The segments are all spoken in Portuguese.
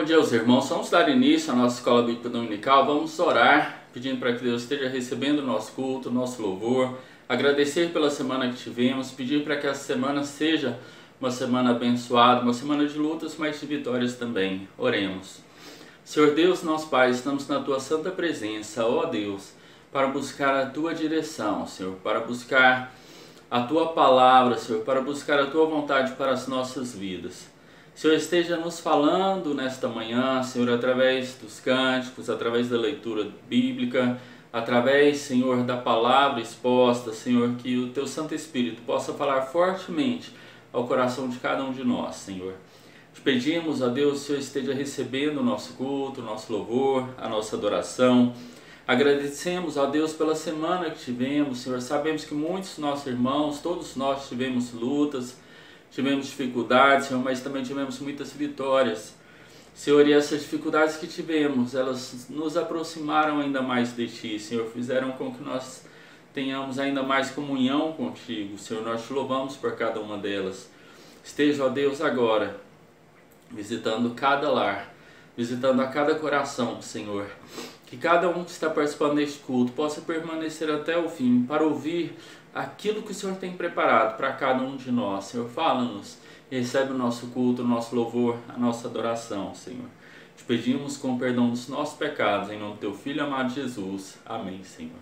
Bom dia aos irmãos, vamos dar início à nossa escola bíblica dominical, vamos orar, pedindo para que Deus esteja recebendo o nosso culto, o nosso louvor, agradecer pela semana que tivemos, pedir para que essa semana seja uma semana abençoada, uma semana de lutas, mas de vitórias também. Oremos. Senhor Deus, nosso Pai, estamos na Tua santa presença, ó Deus, para buscar a Tua direção, Senhor, para buscar a Tua palavra, Senhor, para buscar a Tua vontade para as nossas vidas. Senhor, esteja nos falando nesta manhã, Senhor, através dos cânticos, através da leitura bíblica, através, Senhor, da palavra exposta, Senhor, que o Teu Santo Espírito possa falar fortemente ao coração de cada um de nós, Senhor. Te pedimos, ó Deus, que o Senhor esteja recebendo o nosso culto, o nosso louvor, a nossa adoração. Agradecemos, ó Deus, pela semana que tivemos, Senhor. Sabemos que muitos dos nossos irmãos, todos nós tivemos lutas, tivemos dificuldades, Senhor, mas também tivemos muitas vitórias. Senhor, e essas dificuldades que tivemos, elas nos aproximaram ainda mais de Ti, Senhor, fizeram com que nós tenhamos ainda mais comunhão contigo, Senhor. Nós te louvamos por cada uma delas. Esteja, ó Deus, agora visitando cada lar, visitando a cada coração, Senhor. Que cada um que está participando deste culto possa permanecer até o fim para ouvir aquilo que o Senhor tem preparado para cada um de nós. Senhor, fala-nos e recebe o nosso culto, o nosso louvor, a nossa adoração, Senhor. Te pedimos com o perdão dos nossos pecados, em nome do Teu Filho amado Jesus. Amém, Senhor.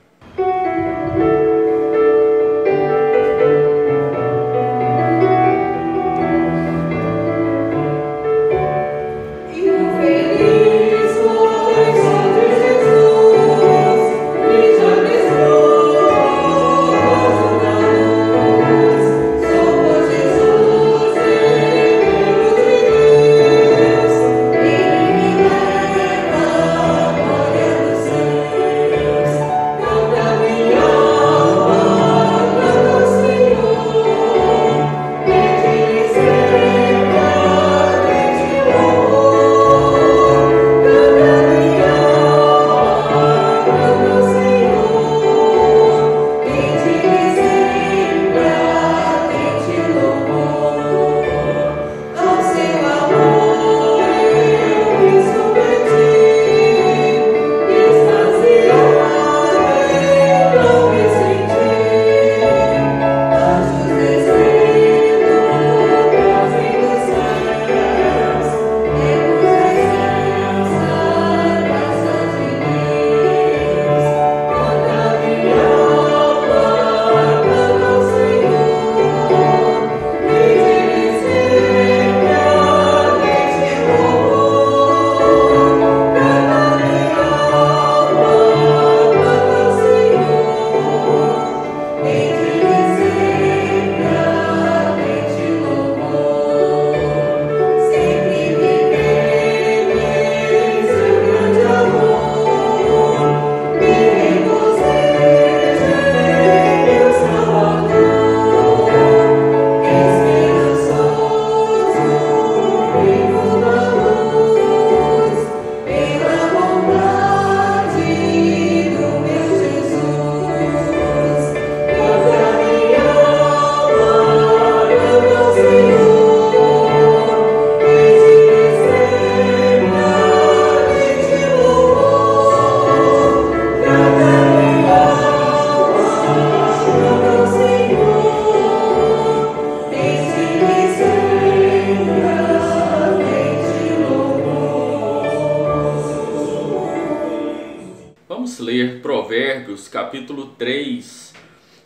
Capítulo 3,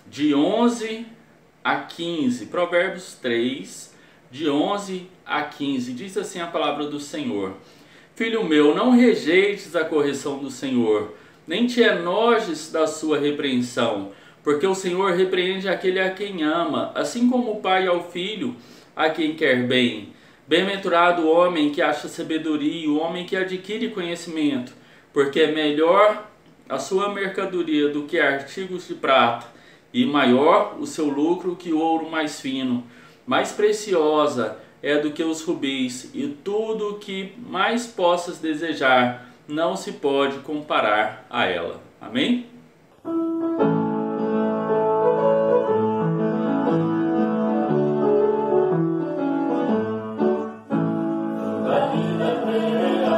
de 11 a 15. Provérbios 3, de 11 a 15. Diz assim a palavra do Senhor: Filho meu, não rejeites a correção do Senhor, nem te enojes da sua repreensão, porque o Senhor repreende aquele a quem ama, assim como o pai ao filho, a quem quer bem. Bem-aventurado o homem que acha sabedoria, o homem que adquire conhecimento, porque é melhor a sua mercadoria do que artigos de prata, e maior o seu lucro que o ouro mais fino. Mais preciosa é do que os rubis, e tudo o que mais possas desejar não se pode comparar a ela. Amém? La vida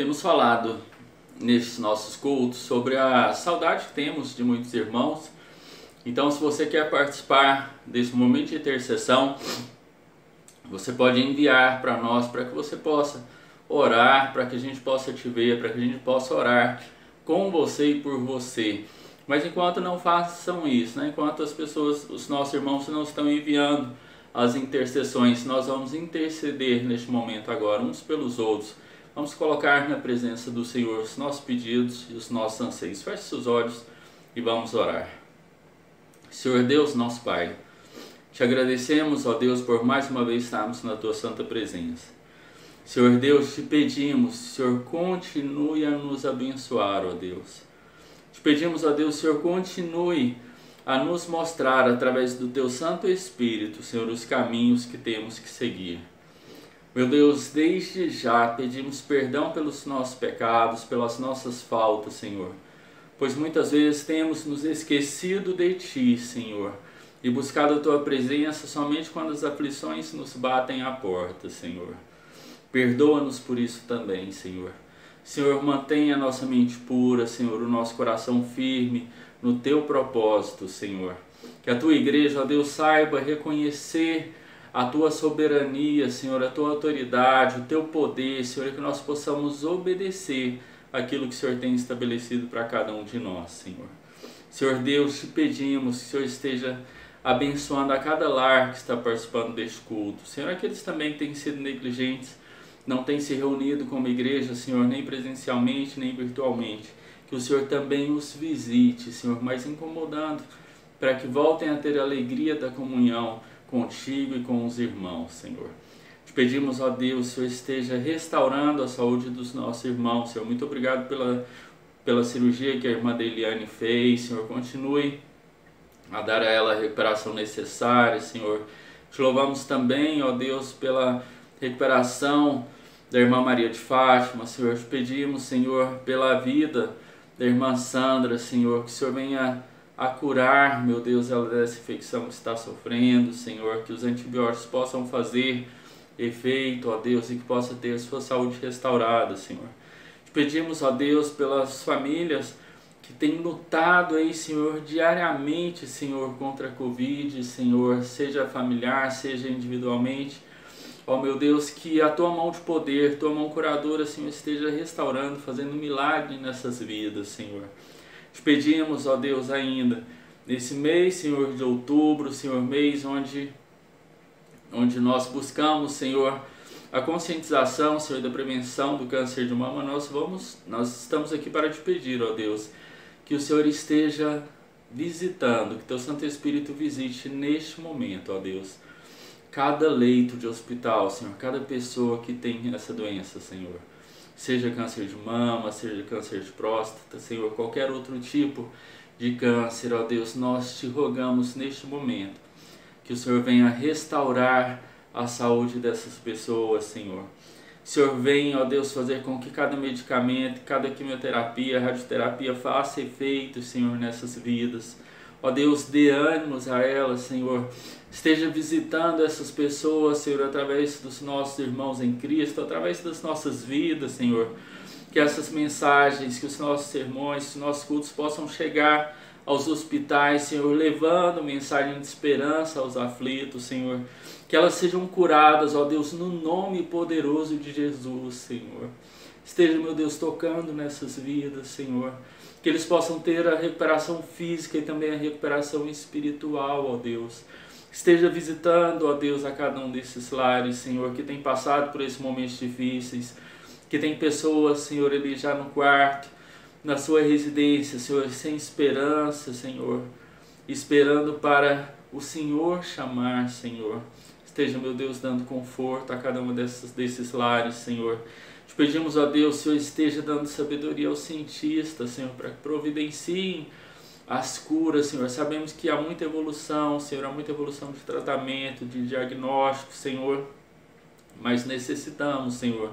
Temos falado nesses nossos cultos sobre a saudade que temos de muitos irmãos. Então, se você quer participar desse momento de intercessão, você pode enviar para nós, para que você possa orar, para que a gente possa te ver, para que a gente possa orar com você e por você. Mas enquanto não façam isso, né? Enquanto as pessoas, os nossos irmãos não estão enviando as intercessões, nós vamos interceder neste momento agora, uns pelos outros. Vamos colocar na presença do Senhor os nossos pedidos e os nossos anseios. Feche seus olhos e vamos orar. Senhor Deus, nosso Pai, te agradecemos, ó Deus, por mais uma vez estarmos na Tua santa presença. Senhor Deus, te pedimos, Senhor, continue a nos abençoar, ó Deus. Te pedimos, ó Deus, Senhor, continue a nos mostrar, através do Teu Santo Espírito, Senhor, os caminhos que temos que seguir. Meu Deus, desde já pedimos perdão pelos nossos pecados, pelas nossas faltas, Senhor. Pois muitas vezes temos nos esquecido de Ti, Senhor, e buscado a Tua presença somente quando as aflições nos batem à porta, Senhor. Perdoa-nos por isso também, Senhor. Senhor, mantenha a nossa mente pura, Senhor, o nosso coração firme no Teu propósito, Senhor. Que a Tua igreja, ó Deus, saiba reconhecer a Tua soberania, Senhor, a Tua autoridade, o Teu poder, Senhor, e que nós possamos obedecer aquilo que o Senhor tem estabelecido para cada um de nós, Senhor. Senhor Deus, te pedimos que o Senhor esteja abençoando a cada lar que está participando deste culto. Senhor, aqueles também que têm sido negligentes, não têm se reunido como igreja, Senhor, nem presencialmente, nem virtualmente. Que o Senhor também os visite, Senhor, mas incomodando, para que voltem a ter a alegria da comunhão contigo e com os irmãos, Senhor. Te pedimos, ó Deus, que o Senhor esteja restaurando a saúde dos nossos irmãos, Senhor. Muito obrigado pela cirurgia que a irmã Deliane fez, Senhor. Continue a dar a ela a recuperação necessária, Senhor. Te louvamos também, ó Deus, pela recuperação da irmã Maria de Fátima, Senhor. Te pedimos, Senhor, pela vida da irmã Sandra, Senhor, que o Senhor venha a curar, meu Deus, ela dessa infecção que está sofrendo, Senhor, que os antibióticos possam fazer efeito, ó Deus, e que possa ter a sua saúde restaurada, Senhor. Te pedimos, ó Deus, pelas famílias que têm lutado aí, Senhor, diariamente, Senhor, contra a Covid, Senhor, seja familiar, seja individualmente. Ó meu Deus, que a Tua mão de poder, Tua mão curadora, Senhor, esteja restaurando, fazendo milagre nessas vidas, Senhor. Te pedimos, ó Deus, ainda, nesse mês, Senhor, de outubro, Senhor, mês onde nós buscamos, Senhor, a conscientização, Senhor, da prevenção do câncer de mama, nós estamos aqui para te pedir, ó Deus, que o Senhor esteja visitando, que Teu Santo Espírito visite neste momento, ó Deus, cada leito de hospital, Senhor, cada pessoa que tem essa doença, Senhor. Seja câncer de mama, seja câncer de próstata, Senhor, qualquer outro tipo de câncer, ó Deus, nós te rogamos neste momento que o Senhor venha restaurar a saúde dessas pessoas, Senhor. O Senhor venha, ó Deus, fazer com que cada medicamento, cada quimioterapia, radioterapia faça efeito, Senhor, nessas vidas. Ó Deus, dê ânimos a elas, Senhor. Esteja visitando essas pessoas, Senhor, através dos nossos irmãos em Cristo, através das nossas vidas, Senhor. Que essas mensagens, que os nossos sermões, que os nossos cultos possam chegar aos hospitais, Senhor, levando mensagem de esperança aos aflitos, Senhor. Que elas sejam curadas, ó Deus, no nome poderoso de Jesus, Senhor. Esteja, meu Deus, tocando nessas vidas, Senhor. Que eles possam ter a recuperação física e também a recuperação espiritual, ó Deus. Esteja visitando, ó Deus, a cada um desses lares, Senhor, que tem passado por esses momentos difíceis, que tem pessoas, Senhor, ali já no quarto, na sua residência, Senhor, sem esperança, Senhor, esperando para o Senhor chamar, Senhor. Esteja, meu Deus, dando conforto a cada um desses lares, Senhor. Te pedimos, ó Deus, Senhor, esteja dando sabedoria aos cientistas, Senhor, para que providenciem as curas, Senhor. Sabemos que há muita evolução, Senhor, há muita evolução de tratamento, de diagnóstico, Senhor, mas necessitamos, Senhor,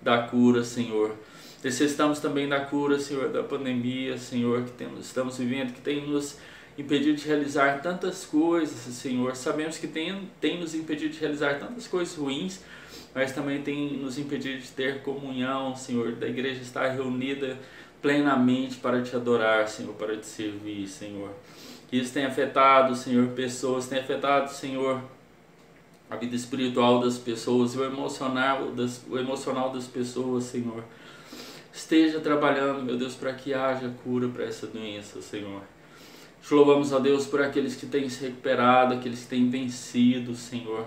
da cura, Senhor. Necessitamos também da cura, Senhor, da pandemia, Senhor, que estamos vivendo, que tem nos impedido de realizar tantas coisas, Senhor. Sabemos que tem nos impedido de realizar tantas coisas ruins, mas também tem nos impedido de ter comunhão, Senhor, da igreja estar reunida plenamente para te adorar, Senhor, para te servir, Senhor. Que isso tem afetado, Senhor, pessoas, tem afetado, Senhor, a vida espiritual das pessoas, o emocional das pessoas, Senhor. Esteja trabalhando, meu Deus, para que haja cura para essa doença, Senhor. Te louvamos, ó Deus, por aqueles que têm se recuperado, aqueles que têm vencido, Senhor.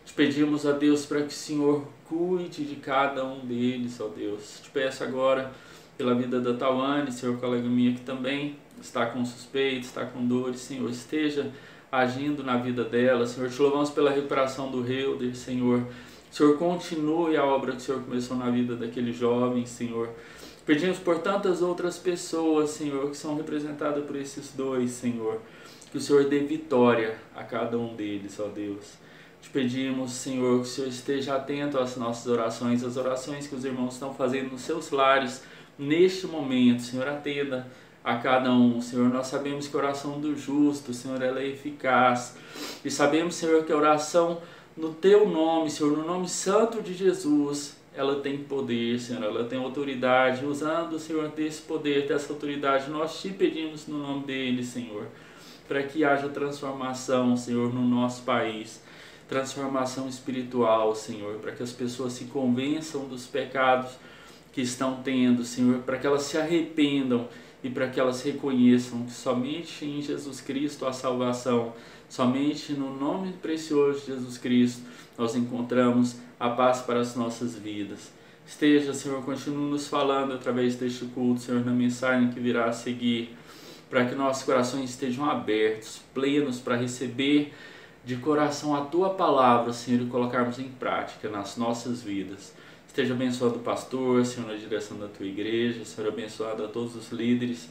Te pedimos, ó Deus, para que o Senhor cuide de cada um deles, ó Deus. Te peço agora pela vida da Tawane, Senhor, colega minha que também está com suspeito, está com dores, Senhor, esteja agindo na vida dela, Senhor. Te louvamos pela recuperação do Helder, Senhor. Senhor, continue a obra que o Senhor começou na vida daquele jovem, Senhor. Pedimos por tantas outras pessoas, Senhor, que são representadas por esses dois, Senhor. Que o Senhor dê vitória a cada um deles, ó Deus. Te pedimos, Senhor, que o Senhor esteja atento às nossas orações, às orações que os irmãos estão fazendo nos seus lares neste momento. Senhor, atenda a cada um, Senhor. Nós sabemos que a oração do justo, Senhor, ela é eficaz. E sabemos, Senhor, que a oração no Teu nome, Senhor, no nome santo de Jesus, ela tem poder, Senhor, ela tem autoridade. Usando, Senhor, desse poder, dessa autoridade, nós te pedimos no nome dele, Senhor, para que haja transformação, Senhor, no nosso país. Transformação espiritual, Senhor, para que as pessoas se convençam dos pecados que estão tendo, Senhor, para que elas se arrependam e para que elas reconheçam que somente em Jesus Cristo há salvação, somente no nome precioso de Jesus Cristo nós encontramos a paz para as nossas vidas. Esteja, Senhor, continue nos falando através deste culto, Senhor, na mensagem que virá a seguir, para que nossos corações estejam abertos, plenos para receber de coração a Tua palavra, Senhor, e colocarmos em prática nas nossas vidas. Esteja abençoado o pastor, Senhor, na direção da Tua igreja, Senhor, abençoado a todos os líderes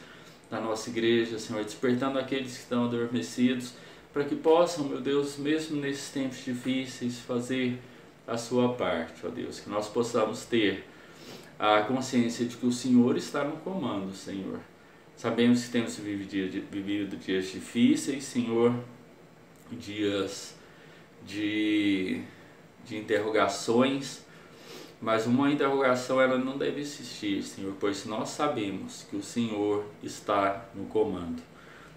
da nossa igreja, Senhor, despertando aqueles que estão adormecidos, para que possam, meu Deus, mesmo nesses tempos difíceis, fazer a sua parte, ó Deus, que nós possamos ter a consciência de que o Senhor está no comando, Senhor. Sabemos que temos vivido dias difíceis, Senhor, dias de interrogações, mas uma interrogação ela não deve existir, Senhor, pois nós sabemos que o Senhor está no comando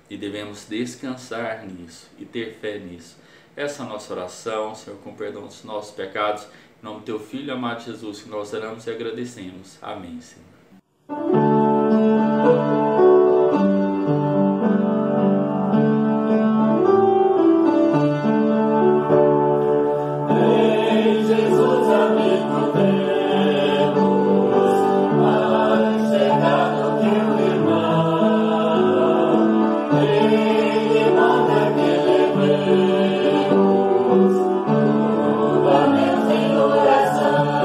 e devemos descansar nisso e ter fé nisso. Essa é a nossa oração, Senhor, com perdão dos nossos pecados, em nome do Teu Filho amado Jesus, que nós oramos e agradecemos. Amém, Senhor. Oração,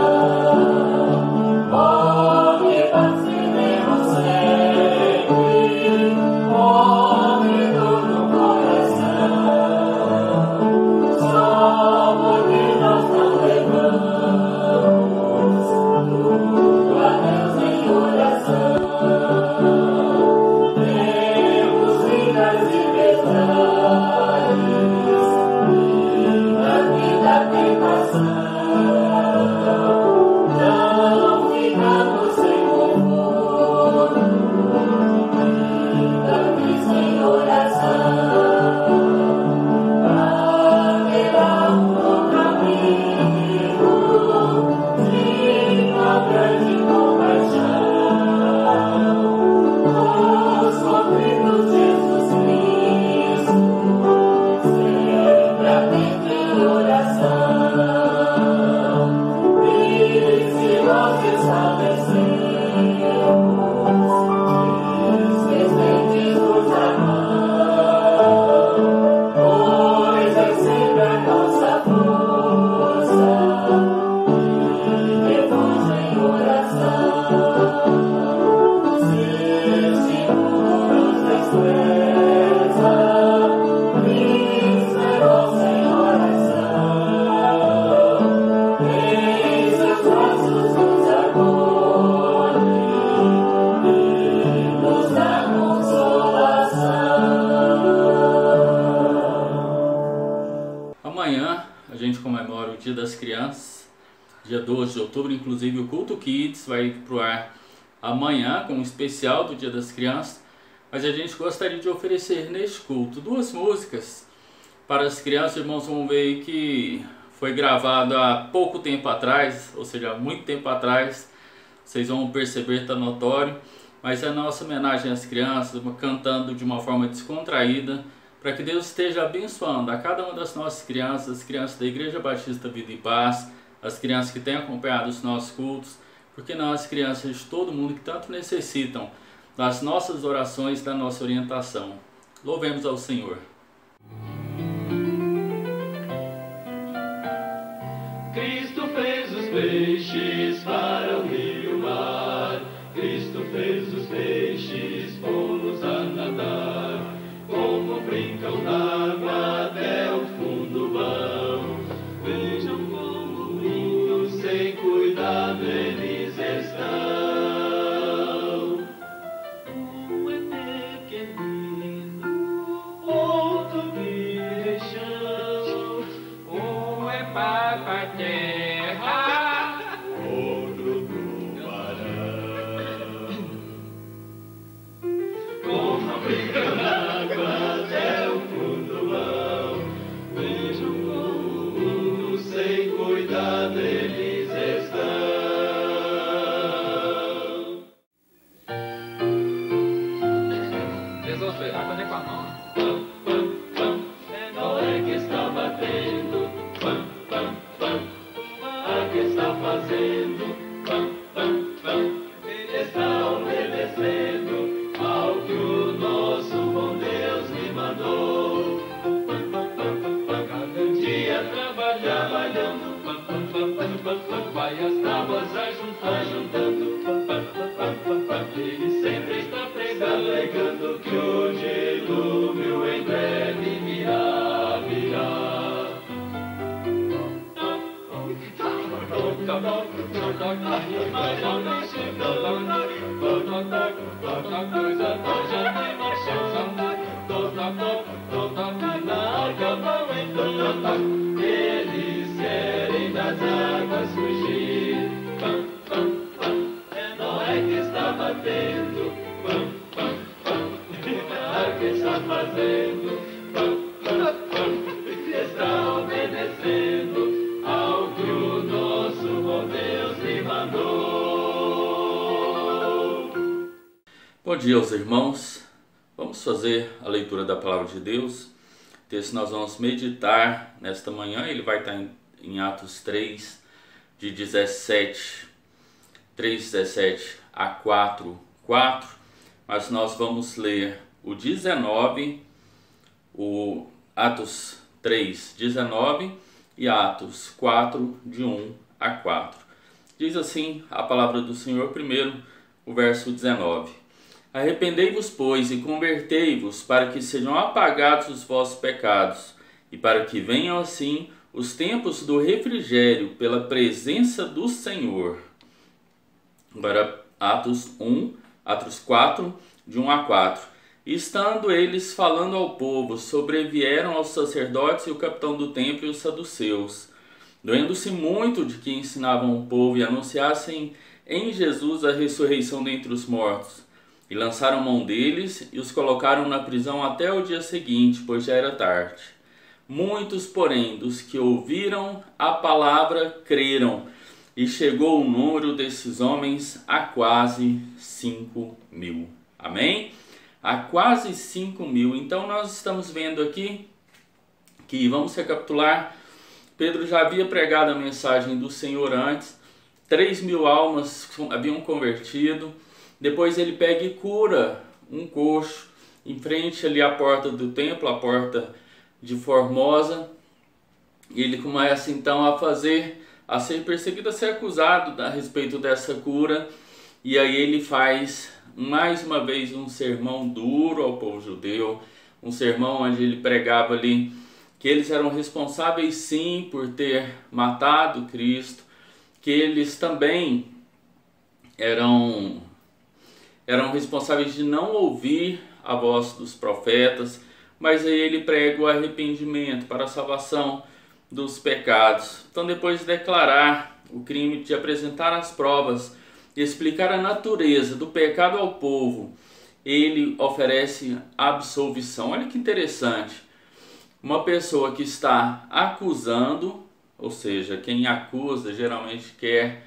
dia 12 de outubro. Inclusive o Culto Kids vai pro ar amanhã com um especial do Dia das Crianças. Mas a gente gostaria de oferecer neste culto 2 músicas para as crianças. Irmãos, vão ver que foi gravado há pouco tempo atrás, ou seja, há muito tempo atrás. Vocês vão perceber, está notório. Mas é a nossa homenagem às crianças, cantando de uma forma descontraída, para que Deus esteja abençoando a cada uma das nossas crianças, as crianças da Igreja Batista Vida e Paz, as crianças que têm acompanhado os nossos cultos, porque não as crianças de todo mundo que tanto necessitam das nossas orações, da nossa orientação. Louvemos ao Senhor. Cristo fez os peixes para o rio e o mar. Cristo fez os peixes, pô-los a nadar. Como brincam na água até o fundo vão. Vejam como lindos, sem cuidado eles estão. Um é pequenino, outro bichão. Um é papa terra, outro tubarão. Como brincam na água até o fundo vão. Vejam como sem cuidado eles estão. Resolver, vai fazer com a mão. É Noé que está batendo. A que está fazendo. Ele está obedecendo ao que o nosso bom Deus lhe mandou. Cada dia trabalhando, vai as tábuas ajuntando. Ele sempre está pregando que o dilúvio em breve virá. Eles querem das águas fugir. É Noé que está batendo. A que está fazendo. Está obedecendo ao que o nosso bom Deus lhe mandou. Bom dia aos irmãos. Vamos fazer a leitura da Palavra de Deus. O texto nós vamos meditar nesta manhã. Ele vai estar em Atos 3, de 3:17 a 4:4. Mas nós vamos ler o 19, o Atos 3:19 e Atos 4, de 1 a 4. Diz assim a palavra do Senhor, primeiro o verso 19. Arrependei-vos, pois, e convertei-vos, para que sejam apagados os vossos pecados, e para que venham assim os tempos do refrigério pela presença do Senhor. Agora Atos 4, de 1 a 4. E estando eles falando ao povo, sobrevieram aos sacerdotes e o capitão do templo e os saduceus, doendo-se muito de que ensinavam o povo e anunciassem em Jesus a ressurreição dentre os mortos. E lançaram mão deles e os colocaram na prisão até o dia seguinte, pois já era tarde. Muitos, porém, dos que ouviram a palavra creram, e chegou o número desses homens a quase 5.000. Amém? A quase 5.000. Então nós estamos vendo aqui que, vamos recapitular, Pedro já havia pregado a mensagem do Senhor antes, 3.000 almas haviam convertido. Depois ele pega e cura um coxo em frente ali à porta do templo, a porta de Formosa. E ele começa então a ser perseguido, a ser acusado a respeito dessa cura. E aí ele faz mais uma vez um sermão duro ao povo judeu, um sermão onde ele pregava ali que eles eram responsáveis sim por ter matado Cristo, que eles também eram responsáveis de não ouvir a voz dos profetas, mas aí ele prega o arrependimento para a salvação dos pecados. Então, depois de declarar o crime de apresentar as provas e explicar a natureza do pecado ao povo, ele oferece absolvição. Olha que interessante. Uma pessoa que está acusando, ou seja, quem acusa geralmente quer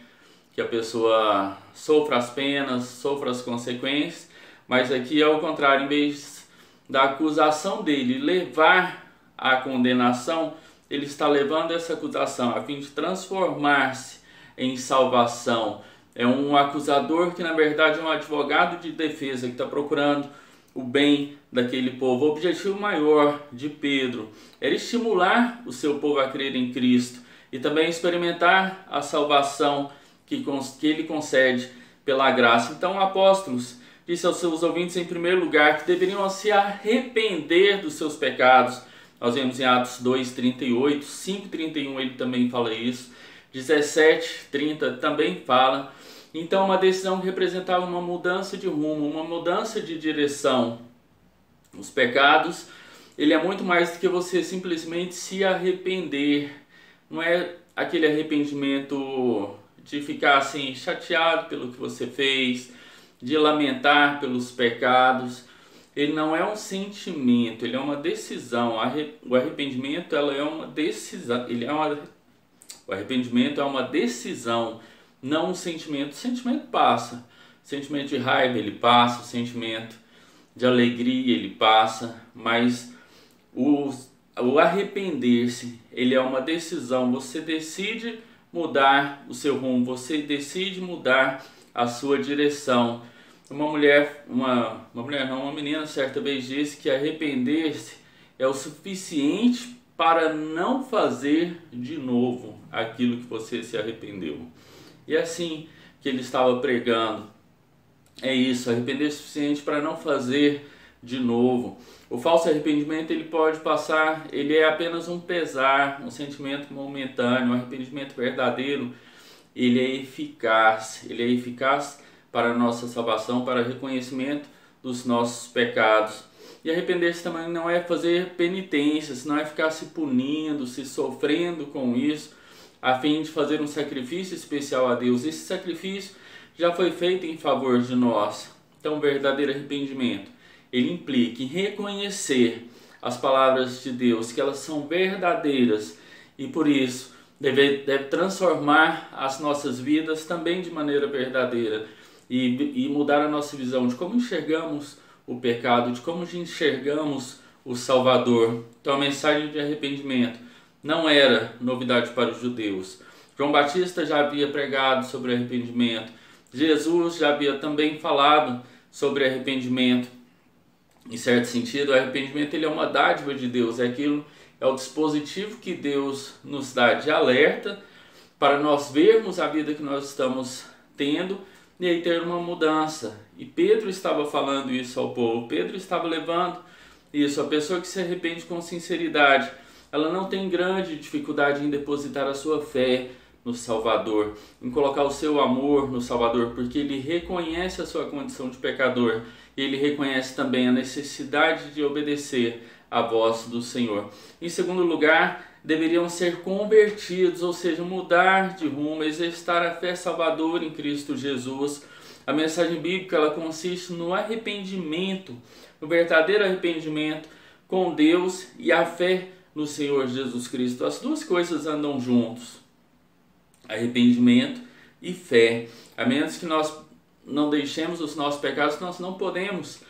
que a pessoa sofra as penas, sofra as consequências, mas aqui é o contrário, em vez da acusação dele levar à condenação, ele está levando essa acusação a fim de transformar-se em salvação. É um acusador que na verdade é um advogado de defesa que está procurando o bem daquele povo. O objetivo maior de Pedro era estimular o seu povo a crer em Cristo e também experimentar a salvação que ele concede pela graça. Então, apóstolos disse aos seus ouvintes, em primeiro lugar, que deveriam se arrepender dos seus pecados. Nós vemos em Atos 2:38, 5:31 ele também fala isso, 17:30 também fala. Então, uma decisão que representava uma mudança de rumo, uma mudança de direção. Os pecados, ele é muito mais do que você simplesmente se arrepender. Não é aquele arrependimento de ficar assim chateado pelo que você fez, de lamentar pelos pecados. Ele não é um sentimento, ele é uma decisão. O arrependimento é uma decisão. O arrependimento é uma decisão, não um sentimento. O sentimento passa. O sentimento de raiva ele passa, o sentimento de alegria ele passa, mas o arrepender-se, ele é uma decisão. Você decide mudar o seu rumo, você decide mudar a sua direção. Uma menina certa vez disse que arrepender-se é o suficiente para não fazer de novo aquilo que você se arrependeu. E assim que ele estava pregando, é isso, arrepender-se é o suficiente para não fazer de novo. O falso arrependimento ele pode passar, ele é apenas um pesar, um sentimento momentâneo. O arrependimento verdadeiro, ele é eficaz para a nossa salvação, para o reconhecimento dos nossos pecados. E arrepender-se também não é fazer penitências, não é ficar se punindo, se sofrendo com isso, a fim de fazer um sacrifício especial a Deus. Esse sacrifício já foi feito em favor de nós. Então, o verdadeiro arrependimento, ele implica em reconhecer as palavras de Deus, que elas são verdadeiras, e por isso deve transformar as nossas vidas também de maneira verdadeira, e mudar a nossa visão de como enxergamos o pecado, de como enxergamos o Salvador. Então a mensagem de arrependimento não era novidade para os judeus. João Batista já havia pregado sobre arrependimento. Jesus já havia também falado sobre arrependimento. Em certo sentido, o arrependimento ele é uma dádiva de Deus. É o dispositivo que Deus nos dá de alerta para nós vermos a vida que nós estamos tendo e aí ter uma mudança. E Pedro estava falando isso ao povo. Pedro estava levando isso. A pessoa que se arrepende com sinceridade, ela não tem grande dificuldade em depositar a sua fé no Salvador, em colocar o seu amor no Salvador, porque ele reconhece a sua condição de pecador e ele reconhece também a necessidade de obedecer à voz do Senhor. Em segundo lugar, deveriam ser convertidos, ou seja, mudar de rumo, exercitar a fé salvadora em Cristo Jesus. A mensagem bíblica ela consiste no arrependimento, no verdadeiro arrependimento com Deus e a fé no Senhor Jesus Cristo. As duas coisas andam juntos, arrependimento e fé. A menos que nós não deixemos os nossos pecados, nós não podemos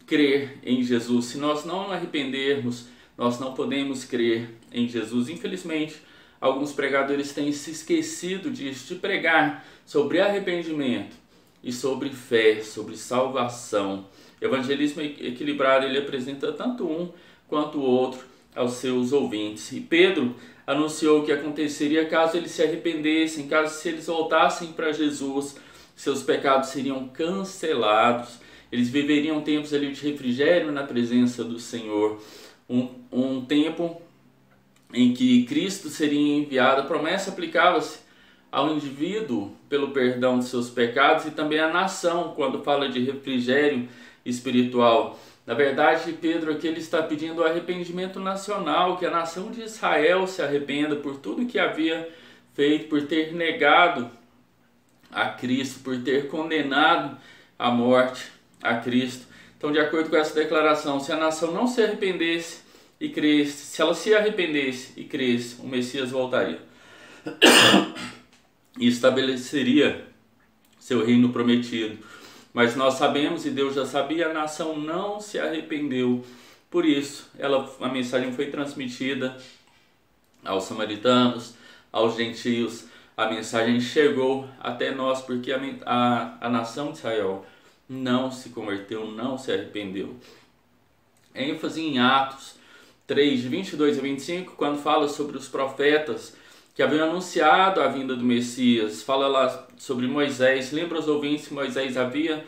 crer em Jesus. Se nós não arrependermos, nós não podemos crer em Jesus. Infelizmente, alguns pregadores têm se esquecido disso, de pregar sobre arrependimento e sobre fé, sobre salvação. O evangelismo equilibrado, ele apresenta tanto um quanto o outro aos seus ouvintes. E Pedro anunciou o que aconteceria caso eles se arrependessem, caso se eles voltassem para Jesus, seus pecados seriam cancelados. Eles viveriam tempos ali de refrigério na presença do Senhor. Um tempo em que Cristo seria enviado. A promessa aplicava-se ao indivíduo pelo perdão de seus pecados e também à nação, quando fala de refrigério espiritual. Na verdade, Pedro aqui ele está pedindo o arrependimento nacional, que a nação de Israel se arrependa por tudo que havia feito por ter negado a Cristo, por ter condenado à morte a Cristo. Então, de acordo com essa declaração, se a nação não se arrependesse e cresce, se ela se arrependesse e cresce, o Messias voltaria e estabeleceria seu reino prometido. Mas nós sabemos, e Deus já sabia, a nação não se arrependeu. Por isso, a mensagem foi transmitida aos samaritanos, aos gentios. A mensagem chegou até nós porque a nação de Israel não se converteu, não se arrependeu. ênfase em Atos 3, de 22 a 25, quando fala sobre os profetas que haviam anunciado a vinda do Messias. Fala lá sobre Moisés. Lembra os ouvintes que Moisés havia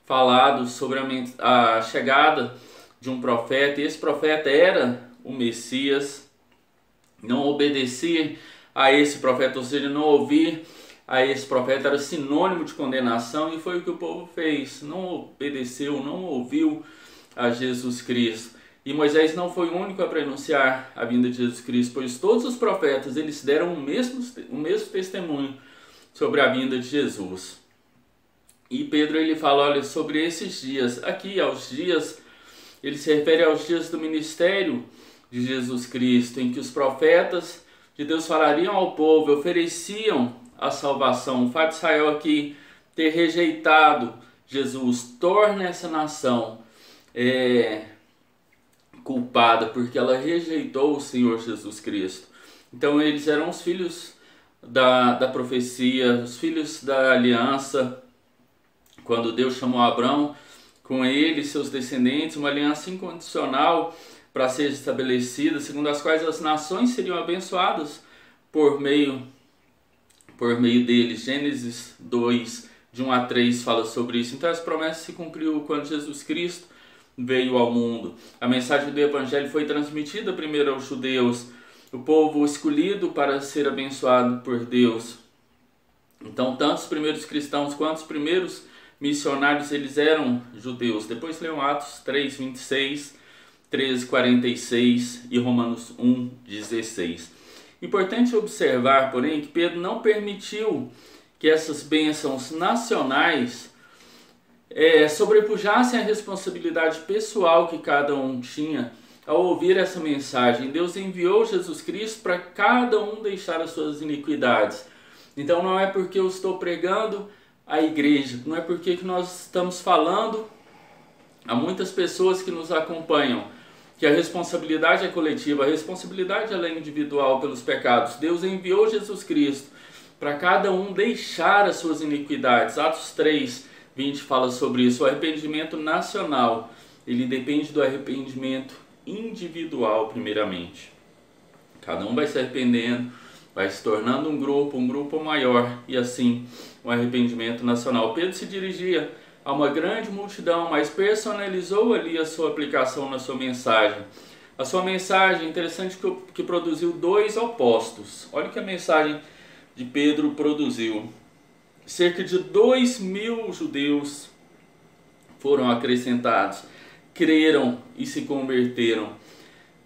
falado sobre a chegada de um profeta, e esse profeta era o Messias. Não obedecer a esse profeta, ou seja, não ouvir a esse profeta, era sinônimo de condenação, e foi o que o povo fez. Não obedeceu, não ouviu a Jesus Cristo. E Moisés não foi o único a prenunciar a vinda de Jesus Cristo, pois todos os profetas eles deram o mesmo testemunho sobre a vinda de Jesus. E Pedro ele fala, olha, sobre esses dias, aqui aos dias, ele se refere aos dias do ministério de Jesus Cristo, em que os profetas de Deus falariam ao povo, ofereciam a salvação. O fato de Israel aqui ter rejeitado Jesus torna essa nação culpada, porque ela rejeitou o Senhor Jesus Cristo. Então eles eram os filhos da profecia, os filhos da aliança, quando Deus chamou Abraão, com ele e seus descendentes, uma aliança incondicional para ser estabelecida, segundo as quais as nações seriam abençoadas por meio deles. Gênesis 2, de 1 a 3 fala sobre isso. Então essa promessa se cumpriu quando Jesus Cristo veio ao mundo. A mensagem do Evangelho foi transmitida primeiro aos judeus, o povo escolhido para ser abençoado por Deus. Então tanto os primeiros cristãos quanto os primeiros missionários eles eram judeus. Depois leiam Atos 3, 26, 13, 46 e Romanos 1, 16. Importante observar, porém, que Pedro não permitiu que essas bênçãos nacionais sobrepujassem a responsabilidade pessoal que cada um tinha ao ouvir essa mensagem. Deus enviou Jesus Cristo para cada um deixar as suas iniquidades. Então não é porque eu estou pregando a igreja, não é porque que nós estamos falando a muitas pessoas que nos acompanham que a responsabilidade é coletiva, a responsabilidade ela é individual pelos pecados. Deus enviou Jesus Cristo para cada um deixar as suas iniquidades. Atos 3, 20 fala sobre isso. O arrependimento nacional, ele depende do arrependimento individual primeiramente. Cada um vai se arrependendo, vai se tornando um grupo maior, e assim o arrependimento nacional. Pedro se dirigia a uma grande multidão, mas personalizou ali a sua aplicação na sua mensagem. A sua mensagem, interessante que produziu dois opostos. Olha o que a mensagem de Pedro produziu. Cerca de 2.000 judeus foram acrescentados, creram e se converteram.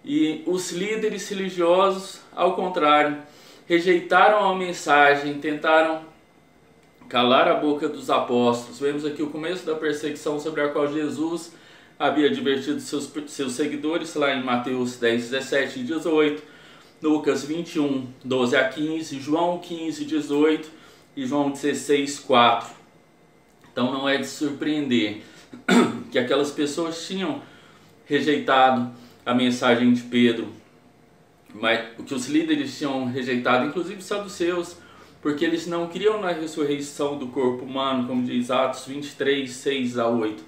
E os líderes religiosos, ao contrário, rejeitaram a mensagem, tentaram calar a boca dos apóstolos. Vemos aqui o começo da perseguição sobre a qual Jesus havia advertido seus seguidores, lá em Mateus 10, 17 e 18, Lucas 21, 12 a 15, João 15, 18 e João 16, 4. Então não é de surpreender que aquelas pessoas tinham rejeitado a mensagem de Pedro, mas o que os líderes tinham rejeitado, inclusive os saduceus, porque eles não criam na ressurreição do corpo humano, como diz Atos 23, 6 a 8.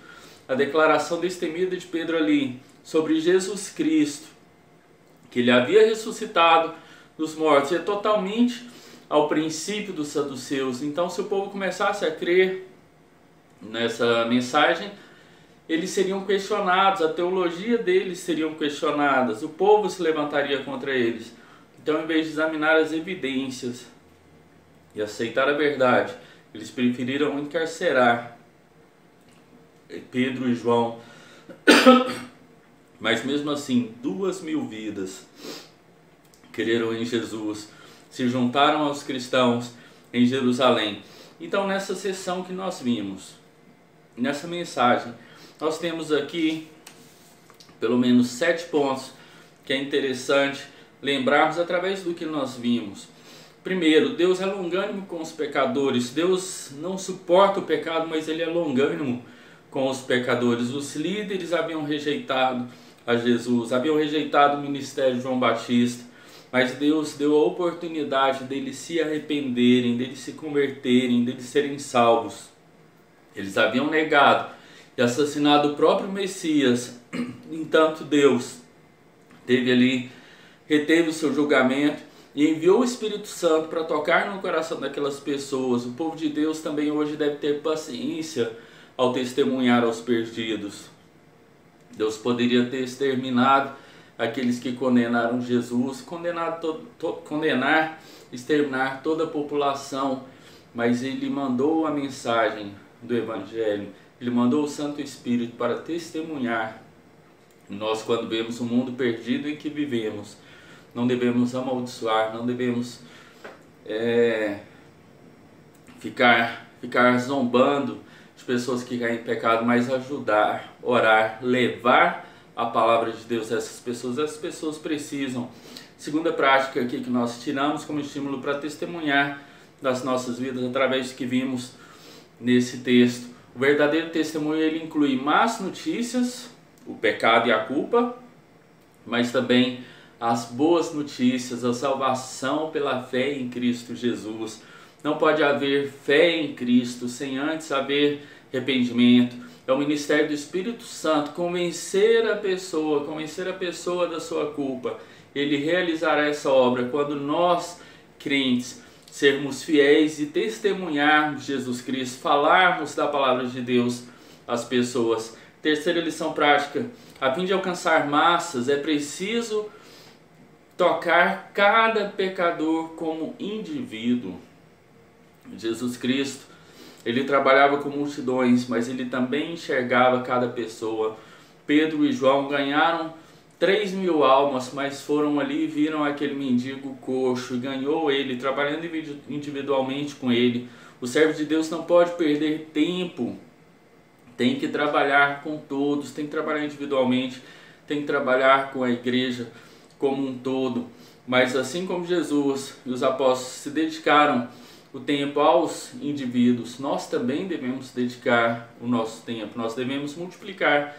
A declaração destemida de Pedro ali sobre Jesus Cristo, que ele havia ressuscitado dos mortos, é totalmente ao princípio dos saduceus. Então, se o povo começasse a crer nessa mensagem, eles seriam questionados, a teologia deles seriam questionadas, o povo se levantaria contra eles. Então, em vez de examinar as evidências e aceitar a verdade, eles preferiram encarcerar Pedro e João. Mas mesmo assim, 2.000 vidas creram em Jesus, se juntaram aos cristãos em Jerusalém. Então, nessa sessão que nós vimos, nessa mensagem, nós temos aqui pelo menos 7 pontos que é interessante lembrarmos através do que nós vimos. Primeiro, Deus é longânimo com os pecadores. Deus não suporta o pecado, mas Ele é longânimo com os pecadores. Os líderes haviam rejeitado a Jesus, haviam rejeitado o ministério de João Batista, mas Deus deu a oportunidade deles se arrependerem, deles se converterem, deles serem salvos. Eles haviam negado e assassinado o próprio Messias. Entanto, Deus reteve o seu julgamento e enviou o Espírito Santo para tocar no coração daquelas pessoas. O povo de Deus também hoje deve ter paciência ao testemunhar aos perdidos. Deus poderia ter exterminado aqueles que condenaram Jesus, exterminar toda a população, mas Ele mandou a mensagem do Evangelho, Ele mandou o Santo Espírito para testemunhar. Nós, quando vemos o mundo perdido em que vivemos, não devemos amaldiçoar, não devemos ficar zombando de pessoas que caem em pecado, mas ajudar, orar, levar a palavra de Deus a essas pessoas. Essas pessoas precisam. Segunda prática aqui que nós tiramos como estímulo para testemunhar das nossas vidas através do que vimos nesse texto. O verdadeiro testemunho, ele inclui más notícias, o pecado e a culpa, mas também as boas notícias, a salvação pela fé em Cristo Jesus. Não pode haver fé em Cristo sem antes haver arrependimento. É o ministério do Espírito Santo convencer a pessoa da sua culpa. Ele realizará essa obra quando nós, crentes, sermos fiéis e testemunharmos Jesus Cristo, falarmos da palavra de Deus às pessoas. Terceira lição prática: a fim de alcançar massas, é preciso tocar cada pecador como indivíduo. Jesus Cristo, Ele trabalhava com multidões, mas Ele também enxergava cada pessoa. Pedro e João ganharam 3.000 almas, mas foram ali e viram aquele mendigo coxo e ganhou ele, trabalhando individualmente com ele. O servo de Deus não pode perder tempo, tem que trabalhar com todos, tem que trabalhar individualmente, tem que trabalhar com a igreja como um todo. Mas assim como Jesus e os apóstolos se dedicaram o tempo aos indivíduos, nós também devemos dedicar o nosso tempo. Nós devemos multiplicar.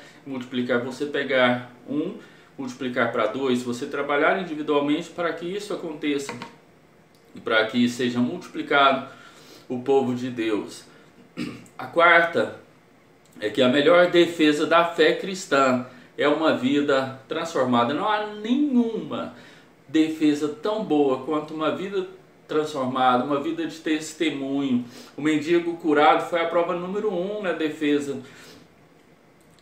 Você pegar multiplicar para 2, você trabalhar individualmente para que isso aconteça e para que seja multiplicado o povo de Deus. A quarta é que a melhor defesa da fé cristã é uma vida transformada. Não há nenhuma defesa tão boa quanto uma vida transformada, uma vida de testemunho. O mendigo curado foi a prova número 1 na defesa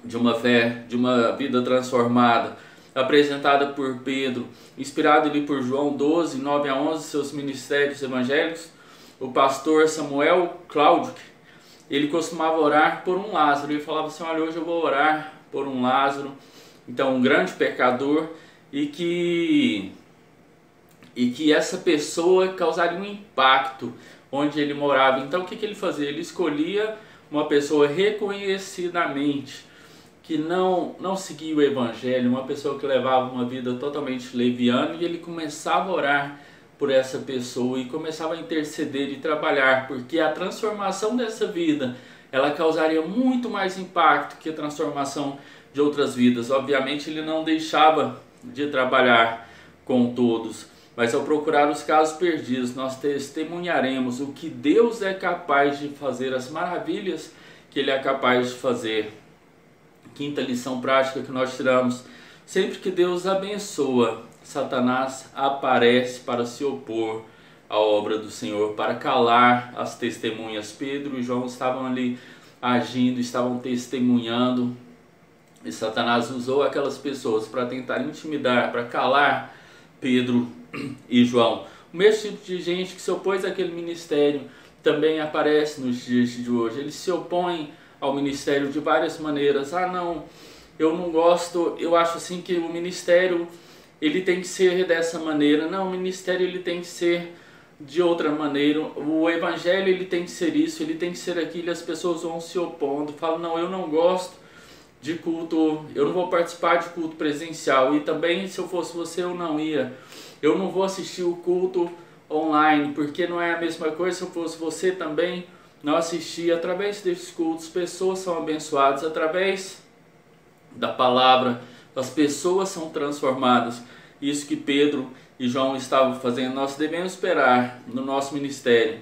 de uma fé, de uma vida transformada, apresentada por Pedro, inspirado ali por João 12, 9 a 11, seus ministérios evangélicos. O pastor Samuel Cláudio, ele costumava orar por um Lázaro. Ele falava assim: olha, hoje eu vou orar por um Lázaro, então um grande pecador, e que essa pessoa causaria um impacto onde ele morava. Então o que ele fazia? Ele escolhia uma pessoa reconhecidamente que não seguia o evangelho, uma pessoa que levava uma vida totalmente leviana, e ele começava a orar por essa pessoa e começava a interceder e trabalhar, porque a transformação dessa vida, ela causaria muito mais impacto que a transformação de outras vidas. Obviamente ele não deixava de trabalhar com todos, mas ao procurar os casos perdidos, nós testemunharemos o que Deus é capaz de fazer, as maravilhas que Ele é capaz de fazer. Quinta lição prática que nós tiramos: sempre que Deus abençoa, Satanás aparece para se opor à obra do Senhor, para calar as testemunhas. Pedro e João estavam ali agindo, estavam testemunhando, e Satanás usou aquelas pessoas para tentar intimidar, para calar Pedro e João. O mesmo tipo de gente que se opôs àquele ministério também aparece nos dias de hoje. Eles se opõem ao ministério de várias maneiras. Ah, não, eu não gosto, eu acho assim que o ministério ele tem que ser dessa maneira. Não, o ministério ele tem que ser de outra maneira. O evangelho ele tem que ser isso, ele tem que ser aquilo, e as pessoas vão se opondo, falam, não, eu não gosto de culto, eu não vou participar de culto presencial, e também se eu fosse você eu não ia, eu não vou assistir o culto online, porque não é a mesma coisa. Se eu fosse você também não assistia. Através desses cultos, pessoas são abençoadas, através da palavra, as pessoas são transformadas. Isso que Pedro e João estavam fazendo. Nós devemos esperar no nosso ministério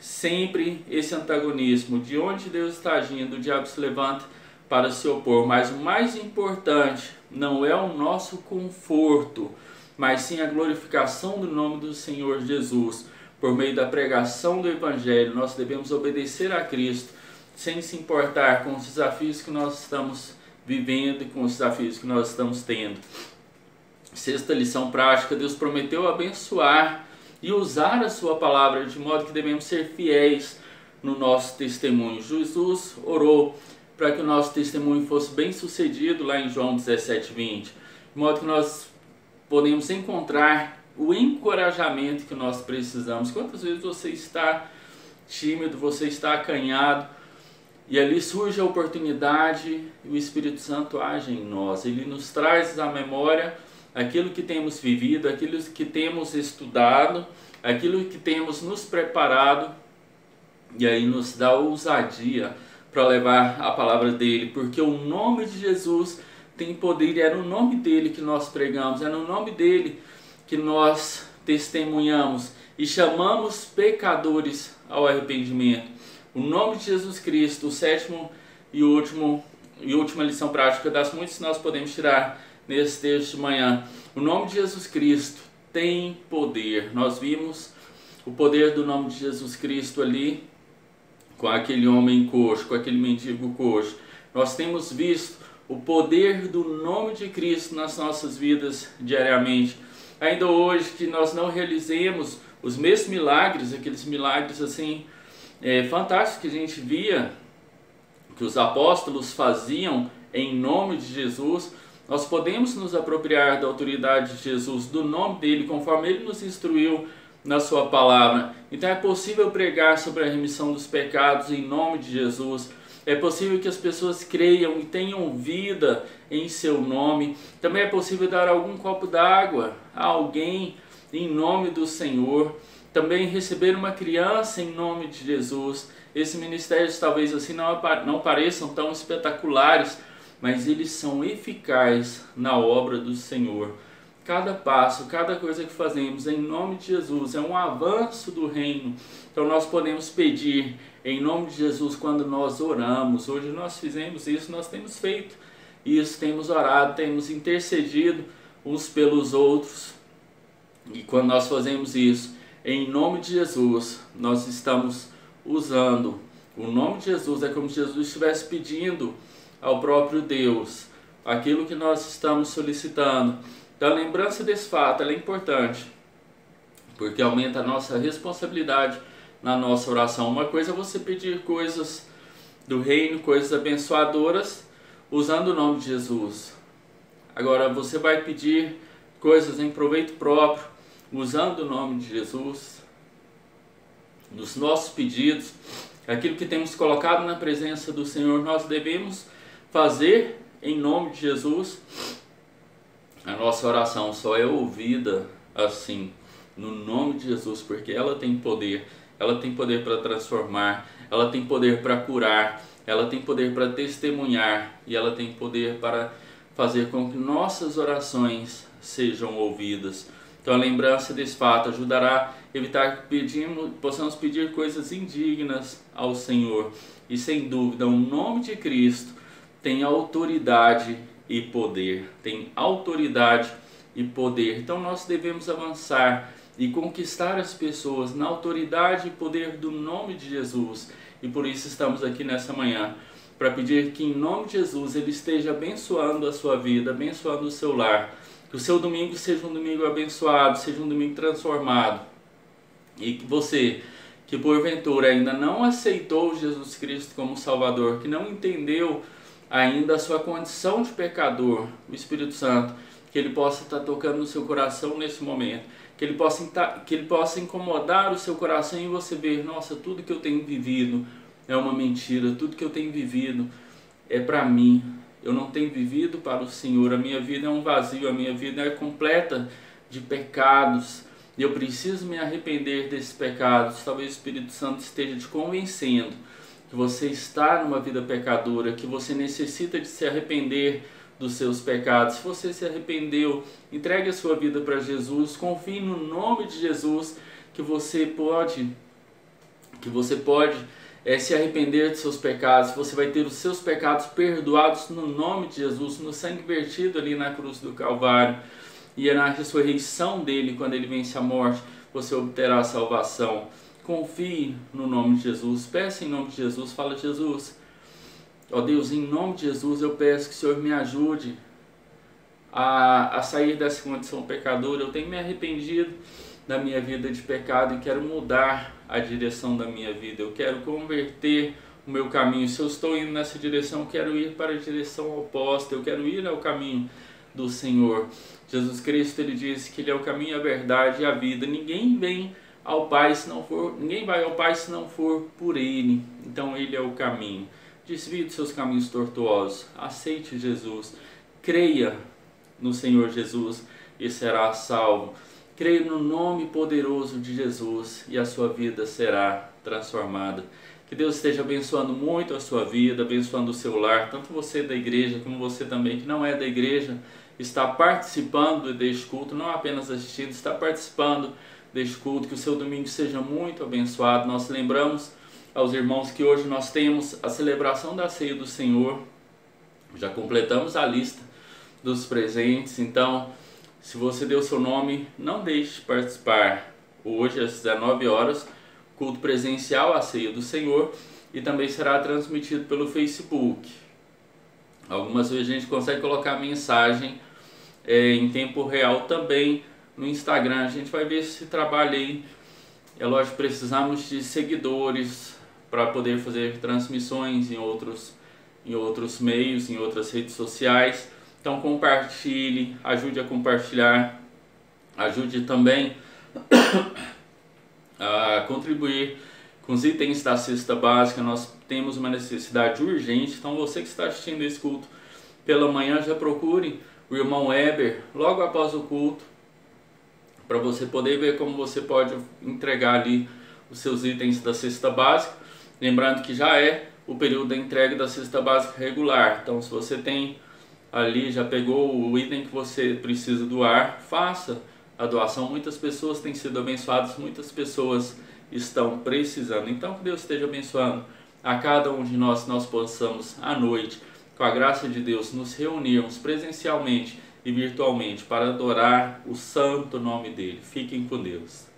sempre esse antagonismo, de onde Deus está agindo, o diabo se levanta para se opor, mas o mais importante não é o nosso conforto, mas sim a glorificação do nome do Senhor Jesus. Por meio da pregação do Evangelho, nós devemos obedecer a Cristo, sem se importar com os desafios que nós estamos vivendo e com os desafios que nós estamos tendo. Sexta lição prática: Deus prometeu abençoar e usar a sua palavra, de modo que devemos ser fiéis no nosso testemunho. Jesus orou para que o nosso testemunho fosse bem sucedido lá em João 17:20, de modo que nós podemos encontrar o encorajamento que nós precisamos. Quantas vezes você está tímido, você está acanhado, e ali surge a oportunidade e o Espírito Santo age em nós. Ele nos traz à memória aquilo que temos vivido, aquilo que temos estudado, aquilo que temos nos preparado, e aí nos dá ousadia para levar a palavra dele, porque o nome de Jesus tem poder, e é no nome dele que nós pregamos, é no nome dele que nós testemunhamos e chamamos pecadores ao arrependimento. O nome de Jesus Cristo, o sétimo e última lição prática das muitas que nós podemos tirar nesse texto de manhã. O nome de Jesus Cristo tem poder. Nós vimos o poder do nome de Jesus Cristo ali com aquele homem coxo, com aquele mendigo coxo. Nós temos visto o poder do nome de Cristo nas nossas vidas diariamente. Ainda hoje, que nós não realizemos os mesmos milagres, aqueles milagres assim fantásticos que a gente via, que os apóstolos faziam em nome de Jesus, nós podemos nos apropriar da autoridade de Jesus, do nome dele, conforme ele nos instruiu na sua palavra. Então é possível pregar sobre a remissão dos pecados em nome de Jesus. É possível que as pessoas creiam e tenham vida em seu nome. Também é possível dar algum copo d'água a alguém em nome do Senhor. Também receber uma criança em nome de Jesus. Esses ministérios talvez assim não pareçam tão espetaculares, mas eles são eficazes na obra do Senhor. Cada passo, cada coisa que fazemos em nome de Jesus é um avanço do reino. Então nós podemos pedir em nome de Jesus quando nós oramos. Hoje nós fizemos isso, nós temos feito isso, temos orado, temos intercedido uns pelos outros. E quando nós fazemos isso em nome de Jesus, nós estamos usando o nome de Jesus. É como se Jesus estivesse pedindo ao próprio Deus aquilo que nós estamos solicitando. Então a lembrança desse fato é importante, porque aumenta a nossa responsabilidade na nossa oração. Uma coisa é você pedir coisas do reino, coisas abençoadoras, usando o nome de Jesus. Agora você vai pedir coisas em proveito próprio, usando o nome de Jesus. Nos nossos pedidos, aquilo que temos colocado na presença do Senhor, nós devemos fazer em nome de Jesus. A nossa oração só é ouvida assim, no nome de Jesus, porque ela tem poder. Ela tem poder para transformar, ela tem poder para curar, ela tem poder para testemunhar, e ela tem poder para fazer com que nossas orações sejam ouvidas. Então a lembrança desse fato ajudará a evitar que possamos pedir coisas indignas ao Senhor. E sem dúvida, o nome de Cristo tem autoridade e poder. Tem autoridade e poder. Então nós devemos avançar e conquistar as pessoas na autoridade e poder do nome de Jesus. E por isso estamos aqui nessa manhã, para pedir que em nome de Jesus Ele esteja abençoando a sua vida, abençoando o seu lar. Que o seu domingo seja um domingo abençoado, seja um domingo transformado. E que você, que porventura ainda não aceitou Jesus Cristo como Salvador, que não entendeu ainda a sua condição de pecador, o Espírito Santo, que ele possa estar tocando no seu coração nesse momento que ele possa incomodar o seu coração e você ver, nossa, tudo que eu tenho vivido é uma mentira, tudo que eu tenho vivido é para mim, eu não tenho vivido para o Senhor, a minha vida é um vazio, a minha vida é completa de pecados, e eu preciso me arrepender desses pecados. Talvez o Espírito Santo esteja te convencendo que você está numa vida pecadora, que você necessita de se arrepender dos seus pecados. Se você se arrependeu, entregue a sua vida para Jesus, confie no nome de Jesus, que você pode se arrepender de seus pecados. Você vai ter os seus pecados perdoados no nome de Jesus, no sangue vertido ali na cruz do Calvário, e na ressurreição dele, quando ele vence a morte, você obterá a salvação. Confie no nome de Jesus, peça em nome de Jesus, fala: Jesus, ó Deus, em nome de Jesus eu peço que o Senhor me ajude a sair dessa condição pecadora. Eu tenho me arrependido da minha vida de pecado e quero mudar a direção da minha vida, eu quero converter o meu caminho. Se eu estou indo nessa direção, eu quero ir para a direção oposta, eu quero ir ao caminho do Senhor. Jesus Cristo, ele disse que ele é o caminho, a verdade e a vida. Ninguém vai ao Pai se não for por ele. Então ele é o caminho. Desvie dos seus caminhos tortuosos, aceite Jesus, creia no Senhor Jesus e será salvo. Creia no nome poderoso de Jesus e a sua vida será transformada. Que Deus esteja abençoando muito a sua vida, abençoando o seu lar, tanto você da igreja como você também que não é da igreja, está participando deste culto, não apenas assistindo, está participando deste culto. Que o seu domingo seja muito abençoado. Nós lembramos aos irmãos que hoje nós temos a celebração da ceia do Senhor, já completamos a lista dos presentes. Então, se você deu seu nome, não deixe de participar. Hoje às 19 horas, culto presencial, a ceia do Senhor, e também será transmitido pelo Facebook. Algumas vezes a gente consegue colocar mensagem em tempo real também no Instagram. A gente vai ver esse trabalho aí. É lógico, precisamos de seguidores para poder fazer transmissões em outros meios, em outras redes sociais. Então compartilhe, ajude a compartilhar, ajude também a contribuir com os itens da cesta básica. Nós temos uma necessidade urgente, então você que está assistindo esse culto pela manhã, já procure o irmão Weber logo após o culto, para você poder ver como você pode entregar ali os seus itens da cesta básica. Lembrando que já é o período da entrega da cesta básica regular, então se você tem ali, já pegou o item que você precisa doar, faça a doação. Muitas pessoas têm sido abençoadas, muitas pessoas estão precisando. Então que Deus esteja abençoando a cada um de nós, que nós possamos à noite, com a graça de Deus, nos reunirmos presencialmente e virtualmente para adorar o santo nome dele. Fiquem com Deus.